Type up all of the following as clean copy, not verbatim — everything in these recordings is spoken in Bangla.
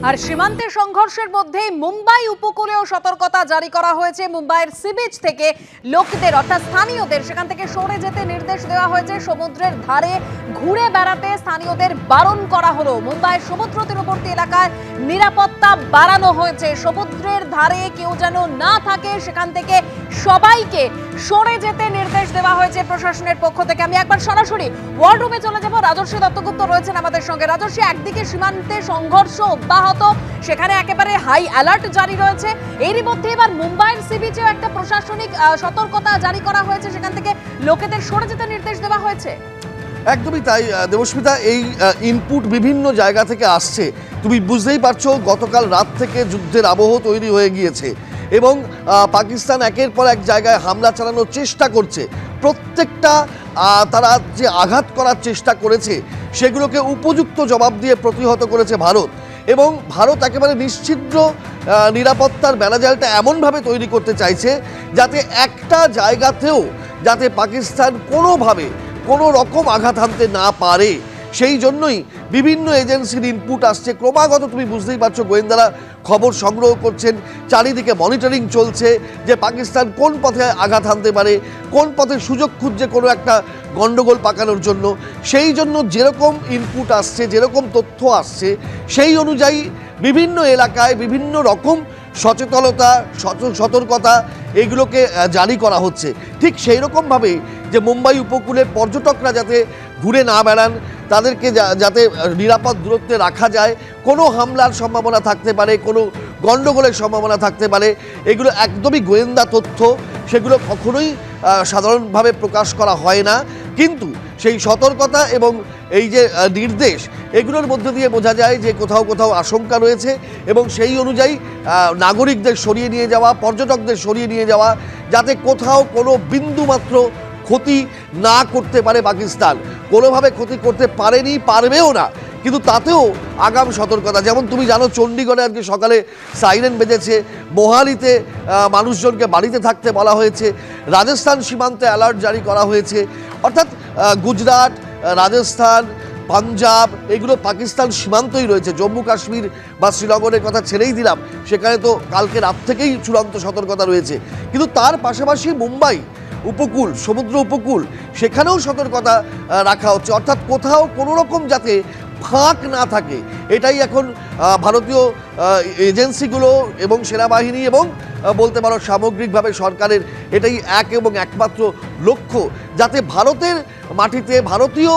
আর সীমান্তে সংঘর্ষের মধ্যে মুম্বাই উপকূলেও সতর্কতা জারি করা হয়েছে। মুম্বাইয়ের সি বিচ থেকে লোকদের অর্থাৎ স্থানীয়দের সেখান থেকে সরে যেতে নির্দেশ দেওয়া হয়েছে। সমুদ্রের ধারে ঘুরে বেড়াতে স্থানীয়দের বারণ করা হলো। মুম্বাইয়ের সমুদ্র তীরবর্তী এলাকায় নিরাপত্তা বাড়ানো হয়েছে। সমুদ্রের ধারে কেউ যেন না থাকে, সেখান থেকে সবাইকে সরে যেতে নির্দেশ দেওয়া হয়েছে প্রশাসনের পক্ষ থেকে। আমি একবার সরাসরি ওয়ার রুমে চলে যাব। রাজর্ষি দত্তগুপ্ত রয়েছেন আমাদের সঙ্গে। রাজর্ষি, একদিকে সীমান্তে সংঘর্ষ অব্যাহত, সেখানে একেবারে হাই অ্যালার্ট জারি রয়েছে। এরই মধ্যে এবার মুম্বাইয়ের সি বিচেও একটা প্রশাসনিক সতর্কতা জারি করা হয়েছে, সেখান থেকে লোকেদের সরে যেতে নির্দেশ দেওয়া হয়েছে। একদমই তাই দেবস্মিতা, এই ইনপুট বিভিন্ন জায়গা থেকে আসছে। তুমি বুঝতেই পারছো, গতকাল রাত থেকে যুদ্ধের আবহ তৈরি হয়ে গিয়েছে এবং পাকিস্তান একের পর এক জায়গায় হামলা চালানোর চেষ্টা করছে। প্রত্যেকটা তারা যে আঘাত করার চেষ্টা করেছে সেগুলোকে উপযুক্ত জবাব দিয়ে প্রতিহত করেছে ভারত। এবং ভারত একেবারে নিশ্চিদ্র নিরাপত্তার ম্যানেজারটা এমনভাবে তৈরি করতে চাইছে যাতে একটা জায়গাতেও যাতে পাকিস্তান কোনোভাবে কোনো রকম আঘাত হানতে না পারে। সেই জন্যই বিভিন্ন এজেন্সির ইনপুট আসছে ক্রমাগত। তুমি বুঝতেই পারছো, গোয়েন্দারা খবর সংগ্রহ করছেন, চারিদিকে মনিটরিং চলছে যে পাকিস্তান কোন পথে আঘাত হানতে পারে, কোন পথে সুযোগ খুঁজছে কোনো একটা গণ্ডগোল পাকানোর জন্য। সেই জন্য যেরকম ইনপুট আসছে, যেরকম তথ্য আসছে, সেই অনুযায়ী বিভিন্ন এলাকায় বিভিন্ন রকম সচেতনতা সতর্কতা এগুলোকে জারি করা হচ্ছে। ঠিক সেই রকমভাবেই যে মুম্বাই উপকূলে পর্যটকরা যাতে ঘুরে না বেড়ান, তাদেরকে যাতে নিরাপদ দূরত্বে রাখা যায়, কোনো হামলার সম্ভাবনা থাকতে পারে, কোনো গণ্ডগোলের সম্ভাবনা থাকতে পারে, এগুলো একদমই গোয়েন্দা তথ্য, সেগুলো কখনোই সাধারণভাবে প্রকাশ করা হয় না। কিন্তু সেই সতর্কতা এবং এই যে নির্দেশ, এগুলোর মধ্যে দিয়ে বোঝা যায় যে কোথাও কোথাও আশঙ্কা রয়েছে এবং সেই অনুযায়ী নাগরিকদের সরিয়ে নিয়ে যাওয়া, পর্যটকদের সরিয়ে নিয়ে যাওয়া, যাতে কোথাও কোনো বিন্দুমাত্র ক্ষতি না করতে পারে পাকিস্তান। কোনোভাবে ক্ষতি করতে পারেনি, পারবেও না, কিন্তু তাতেও আগাম সতর্কতা। যেমন তুমি জানো, চণ্ডীগড়ে আজকে সকালে সাইরেন বেজেছে, মোহালিতে মানুষজনকে বাড়িতে থাকতে বলা হয়েছে, রাজস্থান সীমান্তে অ্যালার্ট জারি করা হয়েছে। অর্থাৎ গুজরাট, রাজস্থান, পাঞ্জাব এগুলো পাকিস্তান সীমান্তই রয়েছে। জম্মু কাশ্মীর বা শ্রীনগরের কথা ছেড়েই দিলাম, সেখানে তো কালকে রাত থেকেই চূড়ান্ত সতর্কতা রয়েছে। কিন্তু তার পাশাপাশি মুম্বাই উপকূল, সমুদ্র উপকূল, সেখানেও সতর্কতা রাখা হচ্ছে। অর্থাৎ কোথাও কোনো রকম যাতে ফাঁক না থাকে, এটাই এখন ভারতীয় এজেন্সিগুলো এবং সেনাবাহিনী এবং বলতে পারো সামগ্রিকভাবে সরকারের এটাই এক এবং একমাত্র লক্ষ্য, যাতে ভারতের মাটিতে ভারতীয়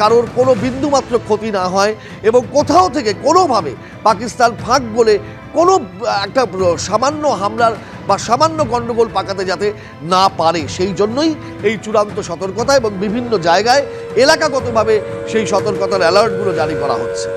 কারোর কোনো বিন্দুমাত্র ক্ষতি না হয় এবং কোথাও থেকে কোনোভাবে পাকিস্তান ফাঁক বলে কোনো একটা সামান্য হামলার বা সামান্য গণ্ডগোল পাকাতে যাতে না পারে। সেই জন্যই এই চূড়ান্ত সতর্কতা এবং বিভিন্ন জায়গায় এলাকাগতভাবে সেই সতর্কতার অ্যালার্টগুলো জারি করা হচ্ছে।